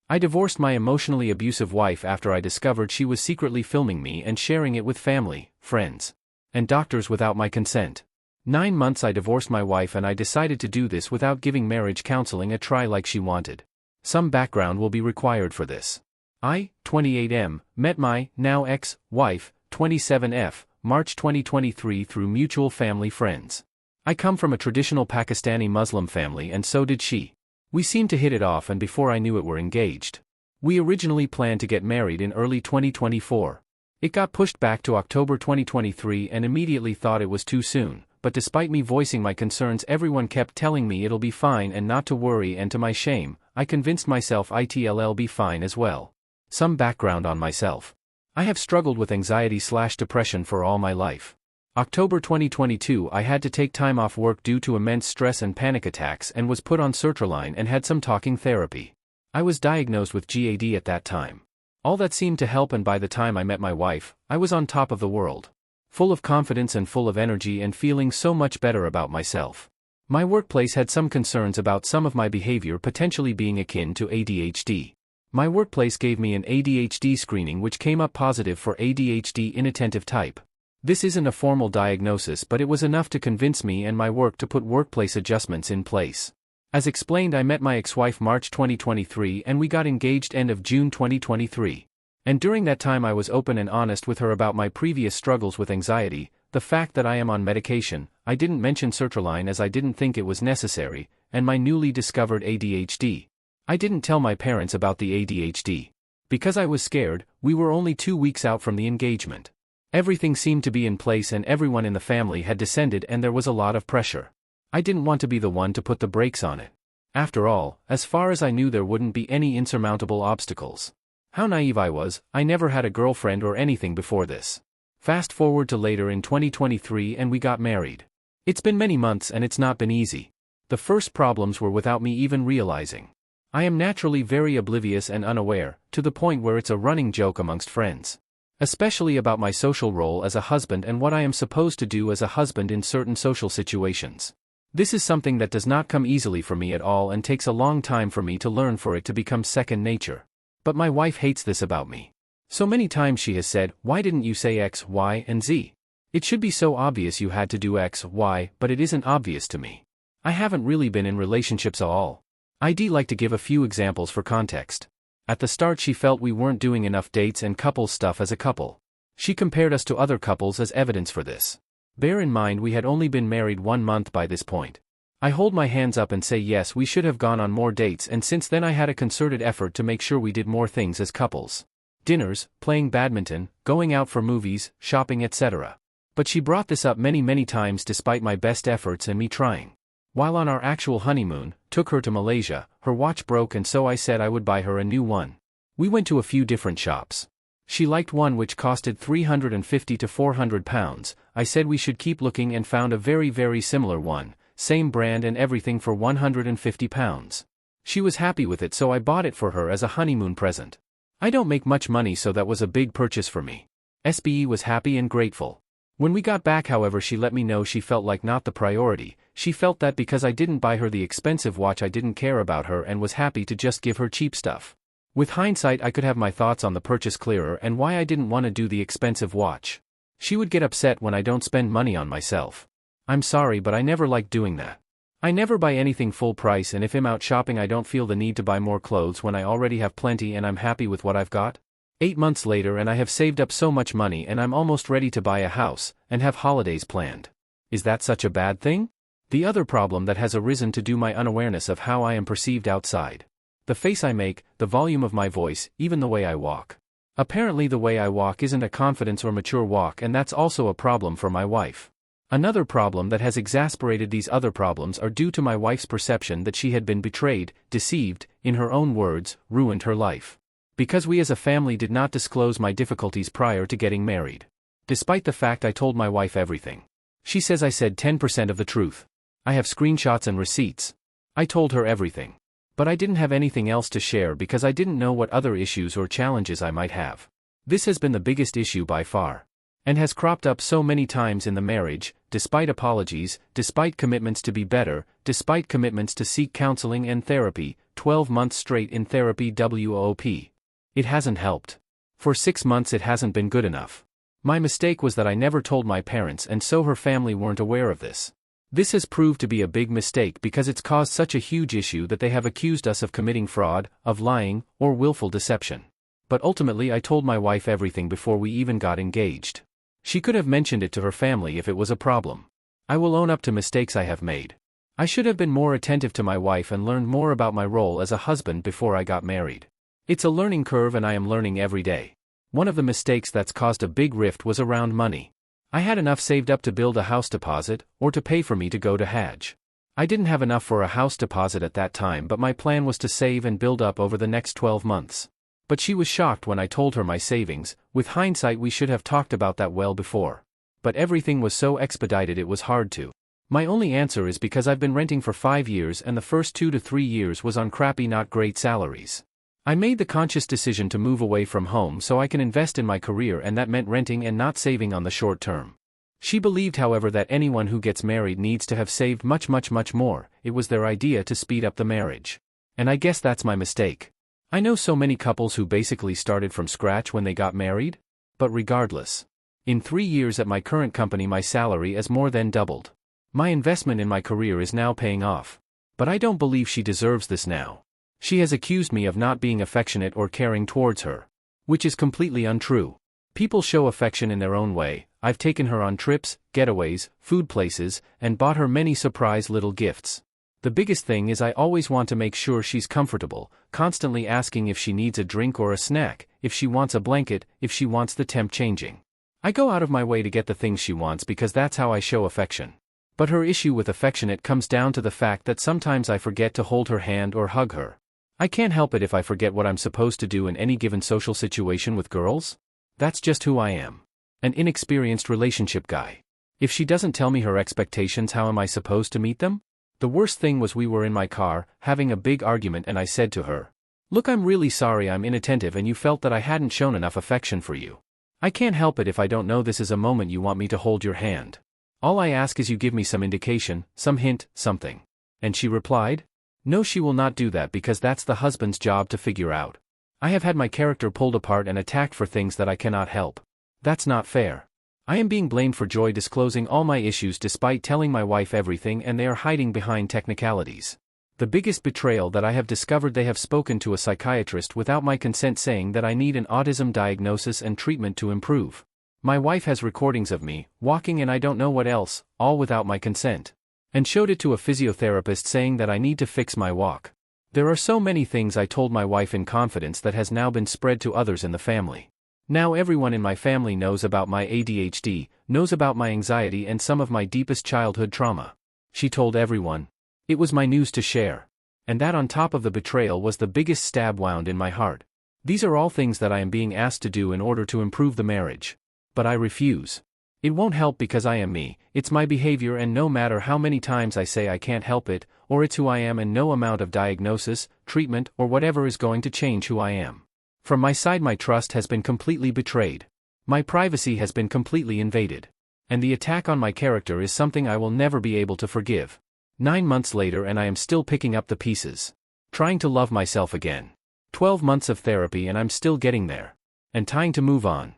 I divorced my emotionally abusive wife after I discovered she was secretly filming me and sharing it with family, friends, and doctors without my consent. 9 months I divorced my wife and I decided to do this without giving marriage counseling a try like she wanted. Some background will be required for this. I, 28M, met my, now ex-wife, 27F, March 2023 through mutual family friends. I come from a traditional Pakistani Muslim family and so did she. We seemed to hit it off and before I knew it were engaged. We originally planned to get married in early 2024. It got pushed back to October 2023 and immediately thought it was too soon, but despite me voicing my concerns everyone kept telling me it'll be fine and not to worry, and to my shame, I convinced myself it'll be fine as well. Some background on myself. I have struggled with anxiety/depression for all my life. October 2022 I had to take time off work due to immense stress and panic attacks and was put on sertraline and had some talking therapy. I was diagnosed with GAD at that time. All that seemed to help, and by the time I met my wife, I was on top of the world. Full of confidence and full of energy and feeling so much better about myself. My workplace had some concerns about some of my behavior potentially being akin to ADHD. My workplace gave me an ADHD screening which came up positive for ADHD inattentive type. This isn't a formal diagnosis, but it was enough to convince me and my work to put workplace adjustments in place. As explained, I met my ex-wife March 2023 and we got engaged end of June 2023. And during that time I was open and honest with her about my previous struggles with anxiety, the fact that I am on medication, I didn't mention sertraline as I didn't think it was necessary, and my newly discovered ADHD. I didn't tell my parents about the ADHD. Because I was scared. We were only 2 weeks out from the engagement. Everything seemed to be in place and everyone in the family had descended and there was a lot of pressure. I didn't want to be the one to put the brakes on it. After all, as far as I knew there wouldn't be any insurmountable obstacles. How naive I was. I never had a girlfriend or anything before this. Fast forward to later in 2023 and we got married. It's been many months and it's not been easy. The first problems were without me even realizing. I am naturally very oblivious and unaware, to the point where it's a running joke amongst friends. Especially about my social role as a husband and what I am supposed to do as a husband in certain social situations. This is something that does not come easily for me at all and takes a long time for me to learn for it to become second nature. But my wife hates this about me. So many times she has said, "Why didn't you say X, Y, and Z? It should be so obvious you had to do X, Y," but it isn't obvious to me. I haven't really been in relationships at all. I'd like to give a few examples for context. At the start she felt we weren't doing enough dates and couple stuff as a couple. She compared us to other couples as evidence for this. Bear in mind we had only been married 1 month by this point. I hold my hands up and say yes, we should have gone on more dates, and since then I had a concerted effort to make sure we did more things as couples. Dinners, playing badminton, going out for movies, shopping, etc. But she brought this up many times despite my best efforts and me trying. While on our actual honeymoon, took her to Malaysia, her watch broke and so I said I would buy her a new one. We went to a few different shops. She liked one which costed £350 to £400, I said we should keep looking and found a very similar one, same brand and everything for £150. She was happy with it so I bought it for her as a honeymoon present. I don't make much money so that was a big purchase for me. SBE was happy and grateful. When we got back however she let me know she felt like not the priority. She felt that because I didn't buy her the expensive watch I didn't care about her and was happy to just give her cheap stuff. With hindsight I could have my thoughts on the purchase clearer and why I didn't want to do the expensive watch. She would get upset when I don't spend money on myself. I'm sorry but I never liked doing that. I never buy anything full price, and if I'm out shopping I don't feel the need to buy more clothes when I already have plenty and I'm happy with what I've got. 8 months later and I have saved up so much money and I'm almost ready to buy a house and have holidays planned. Is that such a bad thing? The other problem that has arisen to do my unawareness of how I am perceived outside. The face I make, the volume of my voice, even the way I walk. Apparently the way I walk isn't a confidence or mature walk, and that's also a problem for my wife. Another problem that has exasperated these other problems are due to my wife's perception that she had been betrayed, deceived, in her own words, ruined her life. Because we as a family did not disclose my difficulties prior to getting married. Despite the fact I told my wife everything. She says I said 10% of the truth. I have screenshots and receipts. I told her everything. But I didn't have anything else to share because I didn't know what other issues or challenges I might have. This has been the biggest issue by far. And has cropped up so many times in the marriage, despite apologies, despite commitments to be better, despite commitments to seek counseling and therapy, 12 months straight in therapy WOP. It hasn't helped. For 6 months it hasn't been good enough. My mistake was that I never told my parents, and so her family weren't aware of this. This has proved to be a big mistake because it's caused such a huge issue that they have accused us of committing fraud, of lying, or willful deception. But ultimately I told my wife everything before we even got engaged. She could have mentioned it to her family if it was a problem. I will own up to mistakes I have made. I should have been more attentive to my wife and learned more about my role as a husband before I got married. It's a learning curve and I am learning every day. One of the mistakes that's caused a big rift was around money. I had enough saved up to build a house deposit, or to pay for me to go to Hajj. I didn't have enough for a house deposit at that time, but my plan was to save and build up over the next 12 months. But she was shocked when I told her my savings. With hindsight we should have talked about that well before. But everything was so expedited it was hard to. My only answer is because I've been renting for 5 years and the first 2 to 3 years was on crappy, not great salaries. I made the conscious decision to move away from home so I can invest in my career, and that meant renting and not saving on the short term. She believed, however, that anyone who gets married needs to have saved much more. It was their idea to speed up the marriage. And I guess that's my mistake. I know so many couples who basically started from scratch when they got married. But regardless, in 3 years at my current company my salary has more than doubled. My investment in my career is now paying off. But I don't believe she deserves this now. She has accused me of not being affectionate or caring towards her. Which is completely untrue. People show affection in their own way. I've taken her on trips, getaways, food places, and bought her many surprise little gifts. The biggest thing is I always want to make sure she's comfortable, constantly asking if she needs a drink or a snack, if she wants a blanket, if she wants the temp changing. I go out of my way to get the things she wants because that's how I show affection. But her issue with affectionate comes down to the fact that sometimes I forget to hold her hand or hug her. I can't help it if I forget what I'm supposed to do in any given social situation with girls. That's just who I am. An inexperienced relationship guy. If she doesn't tell me her expectations, how am I supposed to meet them? The worst thing was we were in my car, having a big argument, and I said to her, "Look, I'm really sorry I'm inattentive and you felt that I hadn't shown enough affection for you. I can't help it if I don't know this is a moment you want me to hold your hand. All I ask is you give me some indication, some hint, something." And she replied, "No, she will not do that because that's the husband's job to figure out. I have had my character pulled apart and attacked for things that I cannot help. That's not fair. I am being blamed for Joy disclosing all my issues despite telling my wife everything, and they are hiding behind technicalities. The biggest betrayal that I have discovered, they have spoken to a psychiatrist without my consent saying that I need an autism diagnosis and treatment to improve. My wife has recordings of me, walking and I don't know what else, all without my consent. And showed it to a physiotherapist saying that I need to fix my walk. There are so many things I told my wife in confidence that has now been spread to others in the family. Now everyone in my family knows about my ADHD, knows about my anxiety and some of my deepest childhood trauma. She told everyone. It was my news to share. And that on top of the betrayal was the biggest stab wound in my heart. These are all things that I am being asked to do in order to improve the marriage. But I refuse. It won't help because I am me, it's my behavior, and no matter how many times I say I can't help it, or it's who I am, and no amount of diagnosis, treatment, or whatever is going to change who I am. From my side my trust has been completely betrayed. My privacy has been completely invaded. And the attack on my character is something I will never be able to forgive. 9 months later and I am still picking up the pieces. Trying to love myself again. 12 months of therapy and I'm still getting there. And time to move on.